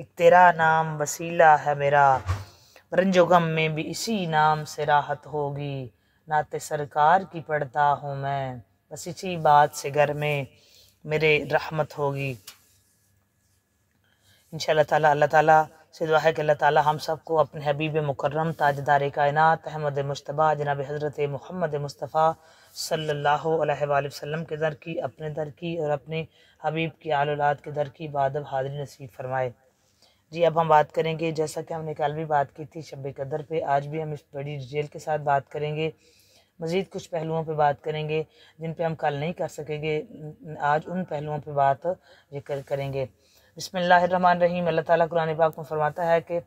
ایک تیرا نام وسیلہ ہے میرا، رنج و غم میں بھی اسی نام سے راحت ہوگی، نعت سرکار کی پڑھتا ہوں میں، بس اسی بات سے گھر میں میرے رحمت ہوگی۔ انشاءاللہ تعالیٰ اللہ تعالیٰ سے دعا ہے کہ اللہ تعالیٰ ہم سب کو اپنے حبیب مکرم تاجدار کائنات احمد مجتبیٰ جناب حضرت محمد مصطفیٰ صلی اللہ علیہ وآلہ وسلم کے در کی، اپنے در کی اور اپنے حبیب کی آل اولاد کے در کی بادب حاضری نصیب فرمائے۔ جی اب ہم بات کریں گے، جیسا کہ ہم نے کل بھی بات کی تھی شب قدر پہ، آج بھی ہم اس بڑی ڈیٹیل کے ساتھ بات کریں گے، مزید کچھ پہلوؤں پہ بات کریں گے جن پہ ہم کل نہیں کر سکیں گے، آج ان پہلوؤں پہ بات کریں گے۔ بسم اللہ الرحمن الرحیم۔ اللہ تعالیٰ قرآن پاک میں فرماتا ہے کہ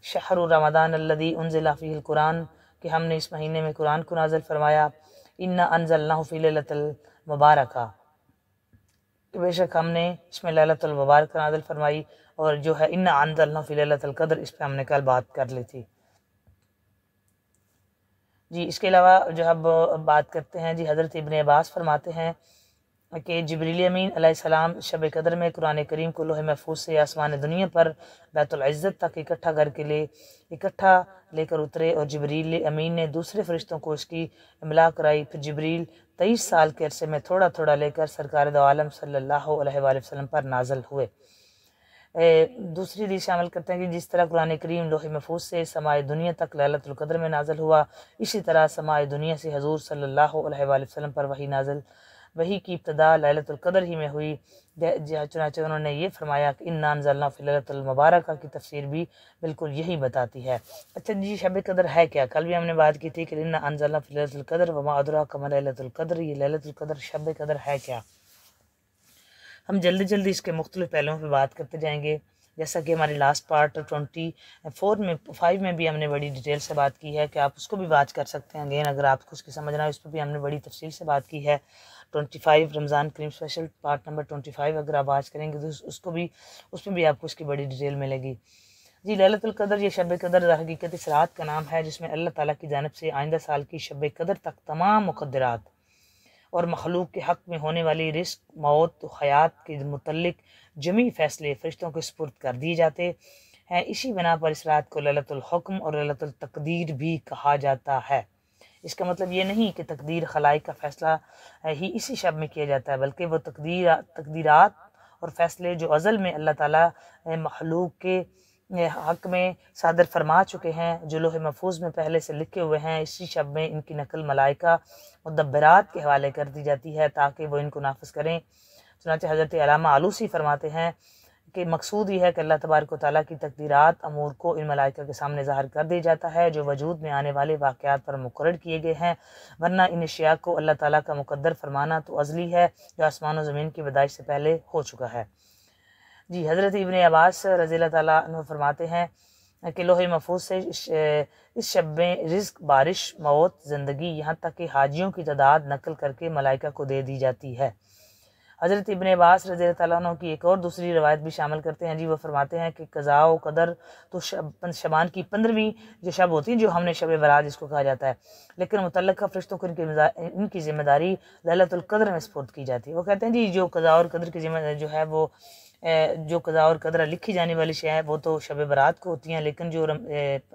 شہر رمضان الذی انزل فیہ القرآن، کہ ہم نے اس مہینے میں قرآن کو نازل فرمایا، انا انزلناہ فی لیلۃ المبارکہ، بے شک ہم نے اس میں لیلۃ المبارک نازل فرمائی، اور جو ہے انا انزلناہ فی لیلۃ القدر، اس پہ ہم نے کل بات کر لی تھی۔ جی اس کے علاوہ جو اب بات کرتے ہیں، جی حضرت ابن عباس فرماتے ہیں کہ جبریل امین علیہ السلام شب قدر میں قرآن کریم کو لوح محفوظ سے آسمان دنیا پر بیت العزت تک اکٹھا لے کر اترے، اور جبریل امین نے دوسرے فرشتوں کو اس کی املا کرائی، پھر جبریل 23 سال کے عرصے میں تھوڑا تھوڑا لے کر سرکار دو عالم صلی اللہ علیہ وآلہ وسلم پر نازل ہوئے۔ دوسری حدیث شامل کرتے ہیں کہ جس طرح قرآن کریم لوح محفوظ سے سماع دنیا تک لیلۃ القدر میں نازل ہوا، اسی طرح سماع دنیا سے حضور صلی اللہ علیہ وآلہ وسلم پر وحی کی ابتدا لیلۃ القدر ہی میں ہوئی۔ چنانچہ انہوں نے یہ فرمایا کہ انا انزلنا فی لیلۃ المبارکہ کی تفسیر بھی بالکل یہی بتاتی ہے۔ اچھا جی شب قدر ہے کیا؟ کل بھی ہم نے بات کی تھی کہ انا انزلنا فی لیلۃ القدر وما ادراک ما لیلۃ القدر، یہ لیلۃ القدر شب قدر ہے کیا؟ ہم جلدی جلدی اس کے مختلف پہلوؤں پہ بات کرتے جائیں گے، جیسا کہ ہماری لاسٹ پارٹ 24 میں بھی ہم نے بڑی ڈیٹیل سے بات کی ہے، کہ آپ اس کو بھی واچ کر سکتے ہیں اگین اگر آپ کو اس کی سمجھنا ہے، اس پہ بھی ہم نے بڑی تفصیل سے بات کی ہے۔ 25 رمضان کریم اسپیشل پارٹ نمبر 25 اگر آپ واچ کریں گے تو اس میں بھی آپ کو اس کی بڑی ڈیٹیل ملے گی۔ جی لیلۃ القدر، یہ شب قدر حقیقت اس رات کا نام ہے جس میں اللہ تعالیٰ کی جانب سے آئندہ سال کی شب قدر تک تمام مقدرات اور مخلوق کے حق میں ہونے والی رزق، موت و حیات کے متعلق جمیع فیصلے فرشتوں کے سپرد کر دیے جاتے ہیں۔ اسی بنا پر اس رات کو لیلۃ الحکم اور لیلۃ التقدیر بھی کہا جاتا ہے۔ اس کا مطلب یہ نہیں کہ تقدیر خلائق کا فیصلہ ہی اسی شب میں کیا جاتا ہے، بلکہ وہ تقدیرات اور فیصلے جو ازل میں اللہ تعالیٰ مخلوق کے حق میں صادر فرما چکے ہیں، جو لوح محفوظ میں پہلے سے لکھے ہوئے ہیں، اسی شب میں ان کی نقل ملائکہ مدبرات کے حوالے کر دی جاتی ہے تاکہ وہ ان کو نافذ کریں۔ چنانچہ حضرت علامہ آلوسی فرماتے ہیں کہ مقصود یہ ہے کہ اللہ تبارک و تعالیٰ کی تقدیرات امور کو ان ملائکہ کے سامنے ظاہر کر دیا جاتا ہے جو وجود میں آنے والے واقعات پر مقرر کیے گئے ہیں، ورنہ ان اشیاء کو اللہ تعالیٰ کا مقدر فرمانا تو ازلی ہے جو آسمان و زمین کی پیدائش سے پہلے ہو چکا ہے۔ جی حضرت ابن عباس رضی اللہ تعالیٰ عنہ فرماتے ہیں کہ لوح محفوظ سے اس شب میں رزق، بارش، موت، زندگی، یہاں تک کہ حاجیوں کی تعداد نقل کر کے ملائکہ کو دے دی جاتی ہے۔ حضرت ابن عباس رضی اللہ تعالیٰ عنہ کی ایک اور دوسری روایت بھی شامل کرتے ہیں، جی وہ فرماتے ہیں کہ قضاء و قدر تو شبان کی 15ویں جو شب ہوتی ہے، جو ہم نے شب برات جس کو کہا جاتا ہے، لیکن متعلقہ فرشتوں کو ان کی ذمہ داری لیلۃ القدر میں سپرد کی جاتی ہے۔ وہ کہتے ہیں جی جو قضاء اور قدر کی ذمہ جو ہے وہ جو قضاء اور قدر لکھی جانے والی شے ہے وہ تو شب برات کو ہوتی ہیں، لیکن جو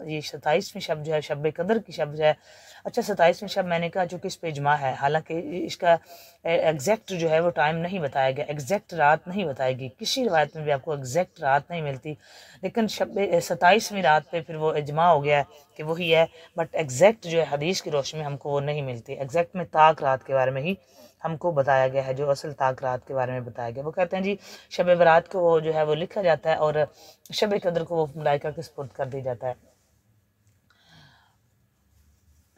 یہ 27ویں شب جو ہے شب قدر کی شب جو ہے، اچھا 27ویں شب میں نے کہا چونکہ اس پہ اجماع ہے، حالانکہ اس کا ایگزیکٹ جو ہے وہ ٹائم نہیں بتایا گیا، ایگزیکٹ رات نہیں بتائے گی، کسی روایت میں بھی آپ کو ایگزیکٹ رات نہیں ملتی، لیکن شب 27ویں رات پہ پھر وہ اجماع ہو گیا ہے کہ وہی ہے، بٹ ایگزیکٹ جو ہے حدیث کی روشنی میں ہم کو وہ نہیں ملتی۔ ایگزیکٹ میں طاق رات کے بارے میں ہی ہم کو بتایا گیا ہے، جو اصل طاق رات کے بارے میں بتایا گیا۔ وہ کہتے ہیں جی شب برات کو وہ جو ہے وہ لکھا جاتا ہے اور شب قدر کو وہ ملائکہ کے سپرد کر دیا جاتا ہے۔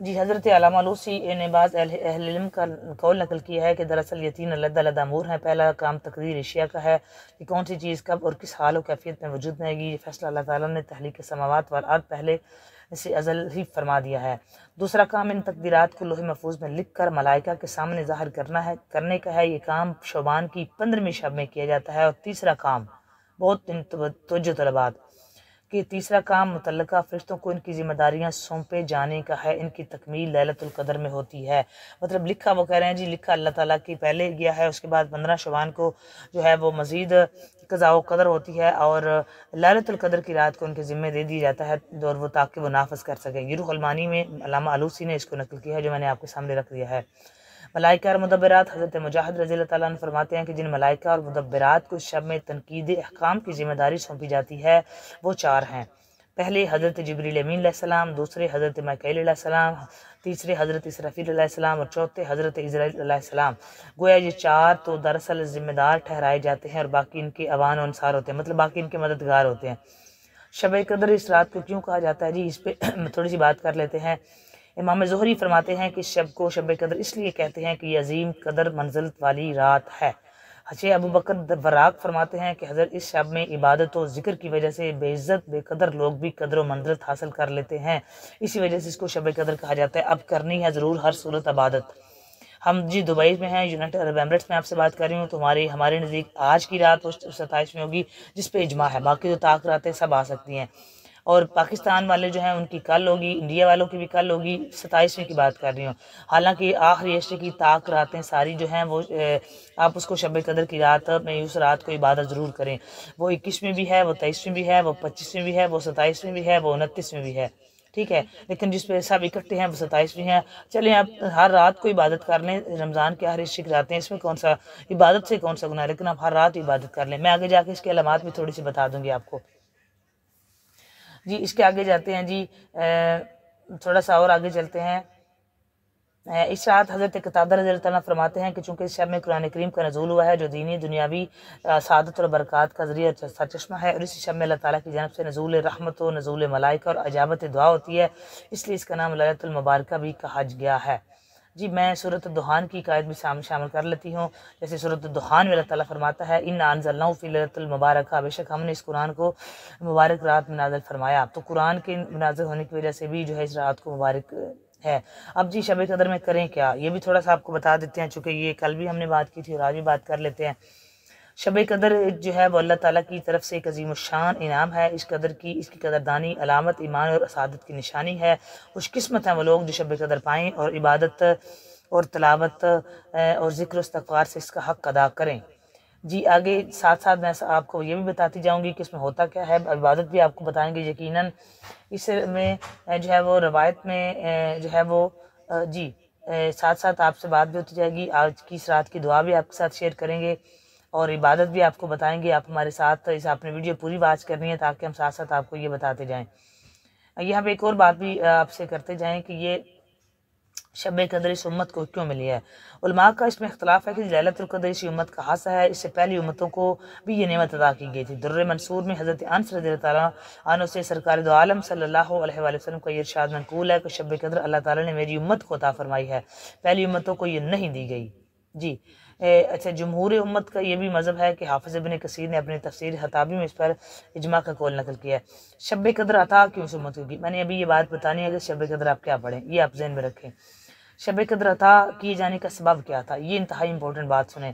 جی حضرت علامہ آلوسی نے بعض اہل علم کا قول نقل کیا ہے کہ دراصل یہ 3 علیحدہ امور ہیں۔ پہلا کام تقدیر اشیاء کا ہے کہ کون سی چیز کب اور کس حال و کیفیت میں وجود میں آئے گی، یہ فیصلہ اللہ تعالیٰ نے تخلیق السماوات والارض پہلے سے ازل ہی فرما دیا ہے۔ دوسرا کام ان تقدیرات کو لوح محفوظ میں لکھ کر ملائکہ کے سامنے ظاہر کرنے کا ہے، یہ کام شعبان کی 15ویں شب میں کیا جاتا ہے۔ اور تیسرا کام بہت توجہ طلبات کہ تیسرا کام متعلقہ فرشتوں کو ان کی ذمہ داریاں سونپے جانے کا ہے، ان کی تکمیل لیلۃ القدر میں ہوتی ہے۔ مطلب لکھا وہ کہہ رہے ہیں جی، لکھا اللہ تعالیٰ کی پہلے گیا ہے، اس کے بعد 15 شعبان کو جو ہے وہ مزید قضاء و قدر ہوتی ہے، اور لیلۃ القدر کی رات کو ان کے ذمہ دے دی جاتا ہے، اور وہ تاکہ وہ نافذ کر سکیں۔ یہ روح المانی میں علامہ آلوسی نے اس کو نقل کیا ہے، جو میں نے آپ کے سامنے رکھ دیا ہے۔ ملائکہ اور مدبرات، حضرت مجاہد رضی اللہ تعالیٰ عنہ فرماتے ہیں کہ جن ملائکہ اور مدبرات کو اس شب میں تنقید احکام کی ذمہ داری سونپی جاتی ہے وہ 4 ہیں۔ پہلے حضرت جبریل امین علیہ السلام، دوسرے حضرت میکائیل علیہ السلام، تیسرے حضرت اسرافیل علیہ السلام، اور چوتھے حضرت عزرائیل علیہ السلام۔ گویا یہ 4 تو دراصل ذمہ دار ٹھہرائے جاتے ہیں، اور باقی ان کے اوان و انصار ہوتے ہیں، مطلب باقی ان کے مددگار ہوتے ہیں۔ شب قدر اس رات کو کیوں کہا جاتا ہے جی، اس پہ تھوڑی سی بات کر لیتے ہیں۔ امام زہری فرماتے ہیں کہ اس شب کو شب قدر اس لیے کہتے ہیں کہ یہ عظیم قدر منزلت والی رات ہے۔ حجی ابو بکر وراق فرماتے ہیں کہ حضرت اس شب میں عبادت و ذکر کی وجہ سے بے عزت بے قدر لوگ بھی قدر و منزلت حاصل کر لیتے ہیں، اسی وجہ سے اس کو شب قدر کہا جاتا ہے۔ اب کرنی ہے ضرور ہر صورت عبادت۔ ہم جی دبئی میں ہیں، یونائٹڈ عرب ایمریٹس میں آپ سے بات کر رہی ہوں، تو ہمارے نزدیک آج کی رات 27 میں ہوگی، جس پہ اجماع ہے، باقی جو طاق راتیں سب آ سکتی ہیں، اور پاکستان والے جو ہیں ان کی کل ہوگی، انڈیا والوں کی بھی کل ہوگی، 27ویں کی بات کر رہی ہوں۔ حالانکہ آخری عشرے کی طاق راتیں ساری جو ہیں وہ آپ اس کو شب قدر کی رات میں اس رات کو عبادت ضرور کریں۔ وہ 21 میں بھی ہے، وہ 23 میں بھی ہے، وہ 25 میں بھی ہے، وہ 27 میں بھی ہے، وہ 29 میں بھی ہے، ٹھیک ہے، لیکن جس پہ سب اکٹھے ہیں وہ 27 میں ہیں۔ چلیں آپ ہر رات کو عبادت کر لیں، رمضان کے آخری عشرے کی راتیں، اس میں کون سا عبادت سے کون سا گناہ ہے، لیکن آپ ہر رات عبادت کر لیں۔ میں آگے جا کے اس کے علامات بھی تھوڑی سی بتا دوں گی آپ کو۔ جی اس کے آگے جاتے ہیں جی، تھوڑا سا اور آگے چلتے ہیں۔ اس رات حضرت قتادہ رضی اللہ عنہ فرماتے ہیں کہ چونکہ اس شب میں قرآن کریم کا نزول ہوا ہے، جو دینی دنیاوی سعادت اور برکات کا ذریعہ سرچشمہ ہے، اور اسی شب میں اللہ تعالیٰ کی جانب سے نزول رحمت و نزول ملائکہ اور اجابت دعا ہوتی ہے، اس لیے اس کا نام لیلۃ المبارکہ بھی کہا گیا ہے۔ جی میں سورۃ الدخان کی آیت بھی شامل کر لیتی ہوں، جیسے سورۃ الدخان میں اللہ تعالیٰ فرماتا ہے اِنَّا أَنزَلْنَاهُ فِي لَيْلَةِ الْمُبَارَكَةِ، بے شک ہم نے اس قرآن کو مبارک رات میں نازل فرمایا۔ تو قرآن کے نازل ہونے کی وجہ سے بھی جو ہے اس رات کو مبارک ہے۔ اب جی شب قدر میں کریں کیا، یہ بھی تھوڑا سا آپ کو بتا دیتے ہیں، چونکہ یہ کل بھی ہم نے بات کی تھی اور آج بھی بات کر لیتے ہیں۔ شب قدر جو ہے وہ اللہ تعالیٰ کی طرف سے ایک عظیم الشان انعام ہے۔ اس کی قدردانی علامت ایمان اور سعادت کی نشانی ہے۔ خوش قسمت ہیں وہ لوگ جو شب قدر پائیں اور عبادت اور تلاوت اور ذکر و استغفار سے اس کا حق ادا کریں۔ جی آگے ساتھ ساتھ میں آپ کو یہ بھی بتاتی جاؤں گی کہ اس میں ہوتا کیا ہے، عبادت بھی آپ کو بتائیں گے یقیناً۔ اس میں جو ہے وہ روایت میں جو ہے وہ جی ساتھ ساتھ آپ سے بات بھی ہوتی جائے گی، آج کی اس رات کی دعا بھی آپ کے ساتھ شیئر کریں گے، اور عبادت بھی آپ کو بتائیں گے۔ آپ ہمارے ساتھ آپ نے ویڈیو پوری واچ کرنی ہے تاکہ ہم ساتھ ساتھ آپ کو یہ بتاتے جائیں۔ یہاں پہ ایک اور بات بھی آپ سے کرتے جائیں کہ یہ شب قدر اس امت کو کیوں ملی ہے۔ علماء کا اس میں اختلاف ہے کہ لیلۃ القدر اسی امت کا خاصہ ہے، اس سے پہلی امتوں کو بھی یہ نعمت عطا کی گئی تھی۔ در منصور میں حضرت انس رضی اللہ تعالیٰ عنہ سے سرکار دو عالم صلی اللہ علیہ وآلہ وسلم کا یہ ارشاد منقول ہے کہ شب قدر اللہ تعالیٰ نے میری امت کو عطا فرمائی ہے، پہلی امتوں کو یہ نہیں دی گئی۔ جی اچھا، جمہور امت کا یہ بھی مذہب ہے کہ حافظ ابن کثیر نے اپنی تفسیر خطابی میں اس پر اجماع کا قول نقل کیا ہے۔ شب قدر عطا کیوں اس امت کو کی، میں نے ابھی یہ بات بتانی ہے کہ شب قدر آپ کیا پڑھیں، یہ آپ ذہن میں رکھیں۔ شب قدر عطا کیے جانے کا سبب کیا تھا، یہ انتہائی امپورٹنٹ بات سنیں۔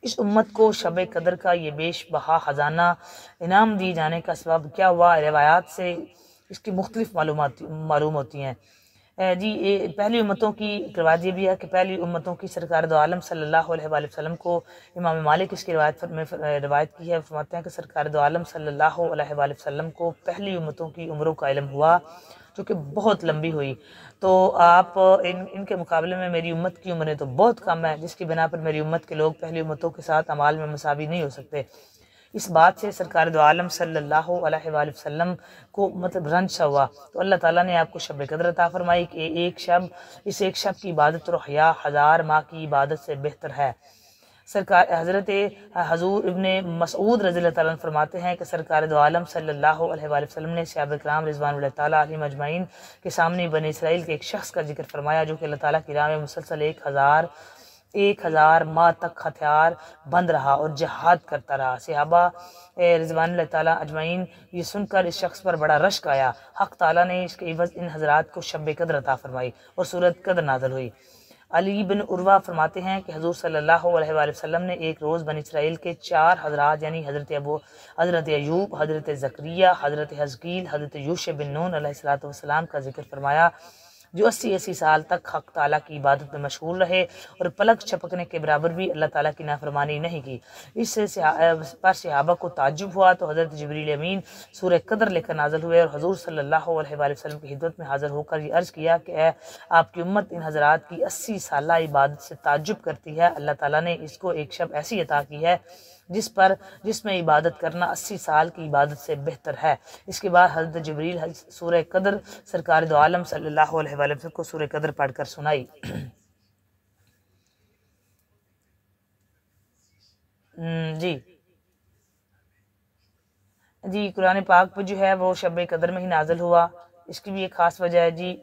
اس امت کو شب قدر کا یہ بیش بہا خزانہ انعام دی جانے کا سبب کیا ہوا، روایات سے اس کی مختلف معلوم ہوتی ہیں۔ جی پہلی امتوں کی روایت یہ بھی ہے کہ پہلی امتوں کی سرکار دو عالم صلی اللہ علیہ وآلہ وسلم کو امام مالک اس کی روایت کی ہے، فرماتے ہیں کہ سرکار دو عالم صلی اللہ علیہ وآلہ وسلم کو پہلی امتوں کی عمروں کا علم ہوا جو کہ بہت لمبی ہوئی، تو آپ ان کے مقابلے میں میری امت کی عمریں تو بہت کم ہیں، جس کی بنا پر میری امت کے لوگ پہلی امتوں کے ساتھ اعمال میں مساوی نہیں ہو سکتے۔ اس بات سے سرکار دو عالم صلی اللہ علیہ وآلہ وسلم کو مطلب رنج سا ہوا، تو اللہ تعالیٰ نے آپ کو شب قدر عطا فرمائی کہ اس ایک شب کی عبادت اور حیا 1000 ماہ کی عبادت سے بہتر ہے۔ حضرت حضور ابن مسعود رضی اللہ تعالیٰ عنہ فرماتے ہیں کہ سرکار دو عالم صلی اللہ علیہ وآلہ وسلم نے صحابہ کرام رضوان اللہ تعالیٰ علیہم اجمعین کے سامنے بنی اسرائیل کے ایک شخص کا ذکر فرمایا جو کہ اللہ تعالیٰ کی راہ میں مسلسل 1000 ماہ تک ہتھیار بند رہا اور جہاد کرتا رہا۔ صحابہ رضوان اللہ تعالیٰ اجمعین یہ سن کر اس شخص پر بڑا رشک آیا۔ حق تعالیٰ نے اس کے عوض ان حضرات کو شب قدر عطا فرمائی اور سورۃ قدر نازل ہوئی۔ علی بن عروہ فرماتے ہیں کہ حضور صلی اللہ علیہ وآلہ وسلم نے ایک روز بنی اسرائیل کے 4 حضرات یعنی حضرت ایوب، حضرت زکریہ، حضرت حزقیل، حضرت یوشع بن نون علیہ السلام کا ذکر فرمایا، جو 80 سال تک حق تعالیٰ کی عبادت میں مشغول رہے اور پلک چھپکنے کے برابر بھی اللہ تعالیٰ کی نافرمانی نہیں کی۔ اس سے پر صحابہ کو تعجب ہوا تو حضرت جبریل امین سورہ قدر لے کر نازل ہوئے اور حضور صلی اللہ علیہ وآلہ وسلم کی خدمت میں حاضر ہو کر یہ عرض کیا کہ اے آپ کی امت ان حضرات کی 80 سالہ عبادت سے تعجب کرتی ہے، اللہ تعالیٰ نے اس کو ایک شب ایسی عطا کی ہے جس میں عبادت کرنا 80 سال کی عبادت سے بہتر ہے۔ اس کے بعد حضرت جبریل سورہ قدر سرکار دو عالم صلی اللہ علیہ وآلہ وسلم کو سورہ قدر پڑھ کر سنائی۔ جی قرآن پاک پہ جو ہے وہ شب قدر میں ہی نازل ہوا، اس کی بھی ایک خاص وجہ ہے۔ جی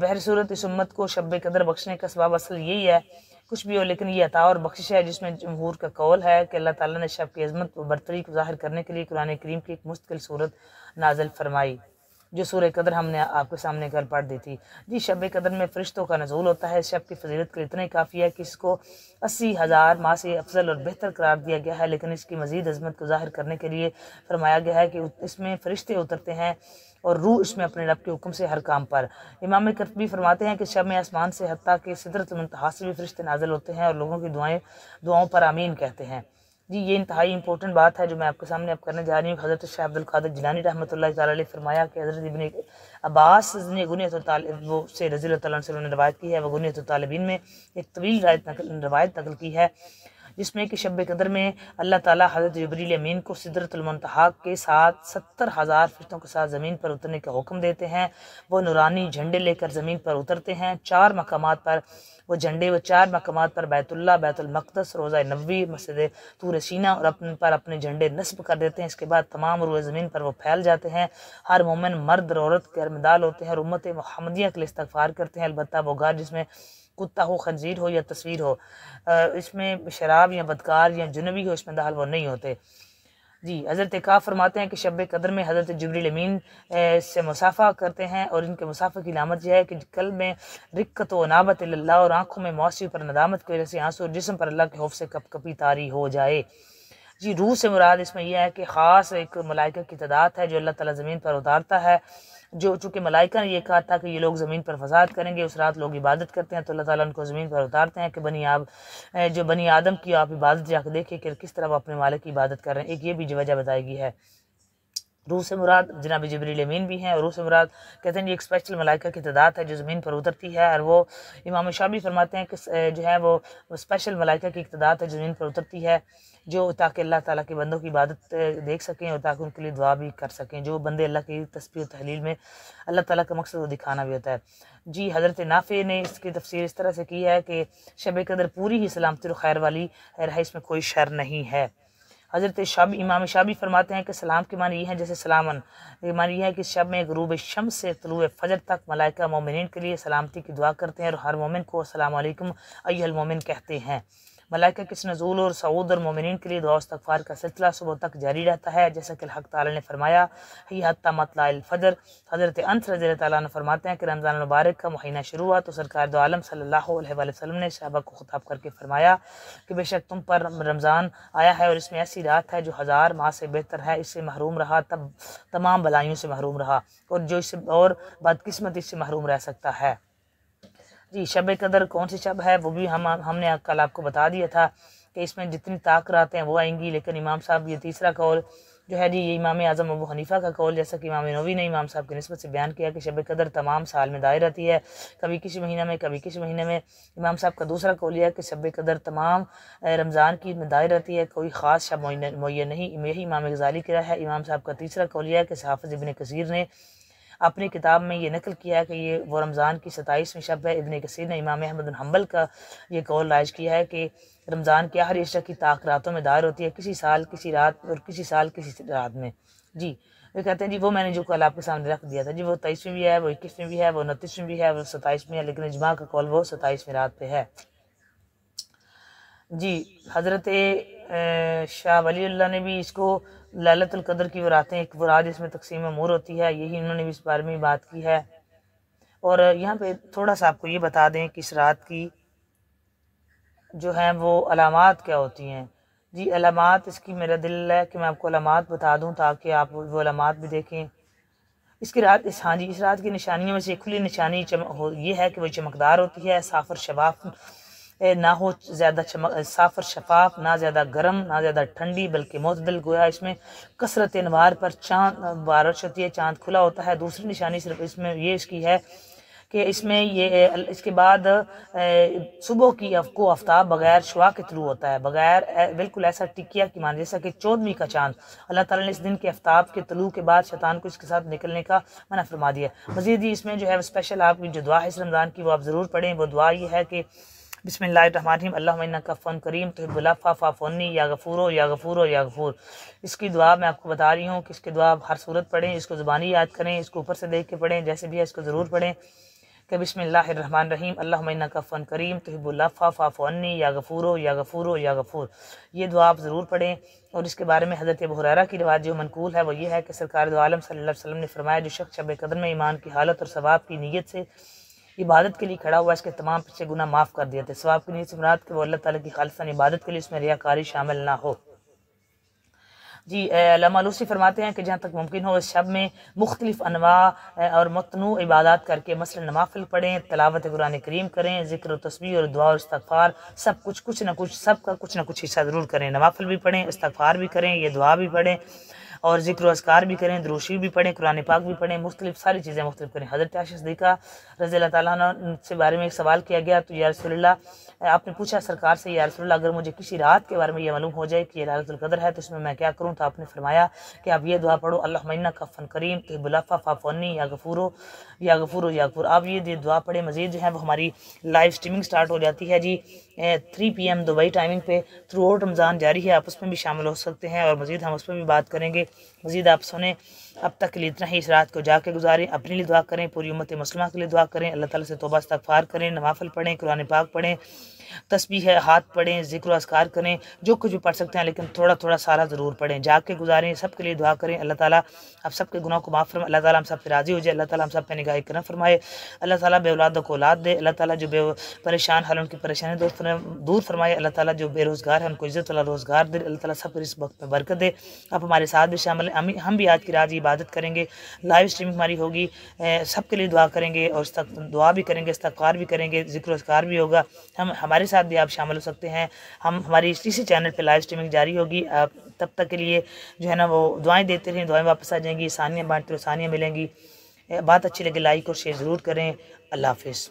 بہر صورت اس امت کو شب قدر بخشنے کا سبب اصل یہی ہے، کچھ بھی ہو لیکن یہ عطا اور بخشش ہے جس میں جمہور کا قول ہے کہ اللہ تعالیٰ نے شب کی عظمت و برتری کو ظاہر کرنے کے لیے قرآن کریم کی ایک مستقل صورت نازل فرمائی، جو سورہ قدر ہم نے آپ کے سامنے کل پڑھ دی تھی۔ جی شب قدر میں فرشتوں کا نزول ہوتا ہے، اس شب کی فضیلت کے اتنا ہی کافی ہے کہ اس کو 80,000 ماہ سے افضل اور بہتر قرار دیا گیا ہے، لیکن اس کی مزید عظمت کو ظاہر کرنے کے لیے فرمایا گیا ہے کہ اس میں فرشتے اترتے ہیں اور روح اس میں اپنے رب کے حکم سے ہر کام پر۔ امام قرطبی فرماتے ہیں کہ شب میں آسمان سے حتیٰ کہ سدرۃ المنتہا سے بھی فرشتے نازل ہوتے ہیں اور لوگوں کی دعاؤں پر آمین کہتے ہیں۔ جی یہ انتہائی امپورٹنٹ بات ہے جو میں آپ کے سامنے اب کرنے جا رہی ہوں۔ حضرت شیخ عبدالقادر جیلانی رحمۃ اللہ تعالیٰ علیہ فرمایا کہ حضرت ابن عباس نے غنیۃ الطالب سے رضی اللہ تعالیٰ عنہ نے روایت کی ہے، وہ غنیۃ الطالبین میں ایک طویل روایت نقل کی ہے جس میں کہ شب قدر میں اللہ تعالیٰ حضرت جبریل امین کو سدرۃ المنتہا کے ساتھ 70,000 فرشتوں کے ساتھ زمین پر اترنے کا حکم دیتے ہیں۔ وہ نورانی جھنڈے لے کر زمین پر اترتے ہیں، 4 مقامات پر وہ 4 مقامات پر بیت اللہ، بیت المقدس، روضہ نبوی، مسجد طور سینا اور اپنے جھنڈے نصب کر دیتے ہیں۔ اس کے بعد تمام روئے زمین پر وہ پھیل جاتے ہیں، ہر مومن مرد اور عورت کے ارمدال ہوتے ہیں اور امت محمدیہ کے لیے استغفار کرتے ہیں، البتہ وہ گھر جس میں کتا ہو، خنزیر ہو یا تصویر ہو، اس میں شراب یا بدکار یا جنبی ہو، اس میں داخل وہ نہیں ہوتے۔ جی حضرت کعب فرماتے ہیں کہ شب قدر میں حضرت جبریل امین سے مصافحہ کرتے ہیں اور ان کے مصافحہ کی علامت یہ ہے کہ قلب میں رقت و انابت اللہ اور آنکھوں میں موسیقی پر ندامت کی وجہ سے آنسو اور جسم پر اللہ کے خوف سے کپ کپی طاری ہو جائے۔ جی روح سے مراد اس میں یہ ہے کہ خاص ایک ملائکہ کی تعداد ہے جو اللہ تعالیٰ زمین پر اتارتا ہے، جو چونکہ ملائکہ نے یہ کہا تھا کہ یہ لوگ زمین پر فساد کریں گے، اس رات لوگ عبادت کرتے ہیں تو اللہ تعالیٰ ان کو زمین پر اتارتے ہیں کہ جو بنی آدم کی آپ عبادت جا کے دیکھیں کہ کس طرح وہ اپنے مالک کی عبادت کر رہے ہیں۔ ایک یہ بھی وجہ بتائی گئی ہے۔ روح سے مراد جناب جبریل امین بھی ہیں اور روح سے مراد کہتے ہیں یہ ایک اسپیشل ملائکہ کی تعداد ہے جو زمین پر اترتی ہے، اور وہ امام شافعی فرماتے ہیں کہ جو ہے وہ اسپیشل ملائکہ کی تعداد ہے جو زمین پر اترتی ہے، جو تاکہ اللہ تعالیٰ کے بندوں کی عبادت دیکھ سکیں اور تاکہ ان کے لیے دعا بھی کر سکیں، جو بندے اللہ کی تسبیح و تحلیل میں اللہ تعالیٰ کا مقصد وہ دکھانا بھی ہوتا ہے۔ جی حضرت نافع نے اس کی تفسیر اس طرح سے کی ہے کہ شب قدر پوری ہی سلامتی و خیر والی ہے، اس میں کوئی شر نہیں ہے۔ حضرت امام شافعی فرماتے ہیں کہ سلام کے معنی یہ ہے جیسے سلامن، یہ معنی یہ ہے کہ شب میں غروب شمس سے طلوع فجر تک ملائکہ مومنین کے لیے سلامتی کی دعا کرتے ہیں اور ہر مومن کو السلام علیکم ایھا المومن کہتے ہیں۔ ملائکہ کس نزول اور صعود اور مومنین کے لیے دعا استغفار کا سلسلہ صبح تک جاری رہتا ہے، جیسا کہ الحق تعالیٰ نے فرمایا ہی حتی مطلع الفجر۔ حضرت انس رضی اللہ تعالیٰ عنہ فرماتے ہیں کہ رمضان المبارک کا مہینہ شروع ہوا تو سرکار دو عالم صلی اللہ علیہ وآلہ وسلم نے صحابہ کو خطاب کر کے فرمایا کہ بے شک تم پر رمضان آیا ہے اور اس میں ایسی رات ہے جو 1000 ماہ سے بہتر ہے، اس سے محروم رہا تب تمام بلائیوں سے محروم رہا، اور جو اس سے اور بدقسمتی سے محروم رہ سکتا ہے۔ جی شب قدر کون سی شب ہے وہ بھی ہم نے کل آپ کو بتا دیا تھا کہ اس میں جتنی طاقت راتیں ہیں وہ آئیں گی، لیکن امام صاحب یہ تیسرا قول جو ہے جی یہ امام اعظم ابو حنیفہ کا قول، جیسا کہ امام نووی نے امام صاحب کی نسبت سے بیان کیا کہ شب قدر تمام سال میں دائر رہتی ہے، کبھی کسی مہینہ میں کبھی کسی مہینے میں۔ امام صاحب کا دوسرا قول یہ ہے کہ شب قدر تمام رمضان کی میں دائر رہتی ہے، کوئی خاص شب معین نہیں، یہی امام غزالی کی رائے ہے۔ امام صاحب کا تیسرا قول یہ ہے کہ حافظ ابن کثیر نے اپنی کتاب میں یہ نقل کیا ہے کہ یہ وہ رمضان کی 27ویں شب ہے۔ ابن کثیر نے امام احمد بن حنبل کا یہ قول رائج کیا ہے کہ رمضان کی آخری عشرہ کی طاق راتوں میں دائر ہوتی ہے، کسی سال کسی رات اور کسی سال کسی رات میں۔ جی وہ کہتے ہیں جی وہ میں نے جو کل آپ کے سامنے رکھ دیا تھا، جی وہ 23ویں بھی ہے، وہ 21ویں بھی ہے، وہ 29ویں بھی ہے، وہ 27ویں ہے، لیکن اجماع کا قول وہ 27ویں رات پہ ہے۔ جی حضرت شاہ ولی اللہ نے بھی اس کو لیلۃ القدر کی وہ راتیں ایک وہ رات جس میں تقسیم امور ہوتی ہے، یہی انہوں نے بھی اس بارے میں بات کی ہے۔ اور یہاں پہ تھوڑا سا آپ کو یہ بتا دیں کہ اس رات کی جو ہیں وہ علامات کیا ہوتی ہیں۔ جی علامات اس کی میرا دل ہے کہ میں آپ کو علامات بتا دوں تاکہ آپ وہ علامات بھی دیکھیں۔ اس رات کی نشانیوں میں سے کھلی نشانی یہ ہے کہ وہ چمکدار ہوتی ہے، صاف اور شفاف نہ ہو، زیادہ صاف اور شفاف، نہ زیادہ گرم نہ زیادہ ٹھنڈی، بلکہ معتدل، گویا اس میں کثرت انوار پر چاند بارش ہوتی ہے، چاند کھلا ہوتا ہے۔ دوسری نشانی صرف اس میں یہ اس کی ہے کہ اس میں اس کے بعد صبح کو آفتاب بغیر شعاع کے طلوع ہوتا ہے، بغیر بالکل ایسا ٹکیا کی مان جیسا کہ 14ویں کا چاند۔ اللہ تعالیٰ نے اس دن کے آفتاب کے طلوع کے بعد شیطان کو اس کے ساتھ نکلنے کا منع فرما دیا۔ مزید اس میں جو ہے اسپیشل آپ کی جو دعا ہے اس رمضان کی وہ آپ ضرور پڑھیں۔ وہ دعا یہ ہے کہ بسم اللہ الرحمن الرحیم اللہم انک عفو کریم تحب العفو فاعف عنی یا غفور یا غفور یا غفور۔ اس کی دعا میں آپ کو بتا رہی ہوں کہ اس کی دعا ہر صورت پڑھیں، اس کو زبانی یاد کریں، اس کو اوپر سے دیکھ کے پڑھیں، جیسے بھی ہے اس کو ضرور پڑھیں کہ بسم اللہ الرحمن الرحیم اللہم انک عفو کریم تحب العفو فاعف عنی یا غفور یا غفور یا غفور۔ یہ دعا آپ ضرور پڑھیں۔ اور اس کے بارے میں حضرت ابو ہریرہ کی روایت جو منقول ہے وہ یہ ہے کہ سرکار دو عالم صلی اللہ علیہ وسلم نے فرمایا جو شخص شب قدر میں ایمان کی حالت اور ثواب کی نیت سے عبادت کے لیے کھڑا ہوا اس کے تمام پچھلے گناہ معاف کر دیے تھے۔ ثواب کی نیت سے مراد کہ وہ اللہ تعالیٰ کی خالصانہ عبادت کے لیے اس میں ریاکاری شامل نہ ہو۔ جی علامہ لوسی فرماتے ہیں کہ جہاں تک ممکن ہو اس شب میں مختلف انواع اور متنوع عبادات کر کے مثلا نوافل پڑھیں، تلاوت قرآن کریم کریں، ذکر و تسبیح اور دعا اور استغفار سب کچھ نہ کچھ حصہ ضرور کریں۔ نوافل بھی پڑھیں، استغفار بھی کریں، یہ دعا بھی پڑھیں اور ذکر و اذکار بھی کریں، درود شریف بھی پڑھیں، قرآن پاک بھی پڑھیں، مختلف ساری چیزیں مختلف کریں۔ حضرت عائشہ صدیقہ رضی اللہ تعالیٰ عنہ سے بارے میں ایک سوال کیا گیا تو یا رسول اللہ آپ نے پوچھا سرکار سے یا رسول اللہ اگر مجھے کسی رات کے بارے میں یہ معلوم ہو جائے کہ یہ ليلۃ القدر ہے تو اس میں کیا کروں؟ تو آپ نے فرمایا کہ آپ یہ دعا پڑھو اللہم انک عفو کریم تحب العفو فاعف عنی یا غفور یا غفور یا غفور۔ آپ یہ دعا پڑھیں۔ مزید جو ہے وہ ہماری لائیو سٹریمنگ سٹارٹ ہو جاتی ہے جی 3 PM دبئی ٹائمنگ پہ تھرو آؤٹ رمضان جاری ہے، آپ اس میں بھی شامل ہو سکتے ہیں اور مزید ہم اس پہ بھی بات کریں گے۔ مزید آپ سنیں، اب تک کے لیے اتنا ہی۔ اس رات کو جا کے گزاریں، اپنے لیے دعا کریں، پوری امت مسلمہ کے لیے دعا کریں، اللہ تعالیٰ سے توبہ استغفار کریں، نوافل پڑھیں، قرآن پاک پڑھیں، تسبیح ہاتھ پڑھیں، ذکر و اذکار کریں، جو کچھ بھی پڑھ سکتے ہیں لیکن تھوڑا تھوڑا سارا ضرور پڑھیں، جا کے گزاریں، سب کے لیے دعا کریں۔ اللہ تعالیٰ آپ سب کے گناہوں کو معاف فرمائے، اللہ تعالیٰ ہم سب پہ راضی ہو جائے، اللہ تعالیٰ ہم سب پہ نگاہ کرم فرمائے، اللہ تعالیٰ بے اولادوں کو اولاد دے، اللہ تعالیٰ جو بے پریشان حال ان کی پریشانی دور فرمائے، اللہ تعالیٰ جو بے روزگار ہے ان کو عزت والا روزگار دے، اللہ تعالیٰ سب کو اس وقت میں برکت دے۔ آپ ہمارے ساتھ بھی شامل ہیں، ہم بھی آج کی رات عبادت کریں گے، لائیو سٹریم ہماری ہوگی، سب کے لیے دعا کریں گے اور دعا بھی کریں گے، استغفار بھی کریں گے، ذکر و اذکار بھی ہوگا۔ ہمارے ساتھ بھی آپ شامل ہو سکتے ہیں، ہماری اسی چینل پہ لائیو سٹریمنگ جاری ہوگی۔ تب تک کے لیے جو ہے نا وہ دعائیں دیتے رہیں، دعائیں واپس آ جائیں گی، ثانیہ بانٹتے رہو، ثانیہ ملیں گی۔ بات اچھی لگے لائک اور شیئر ضرور کریں۔ اللہ حافظ۔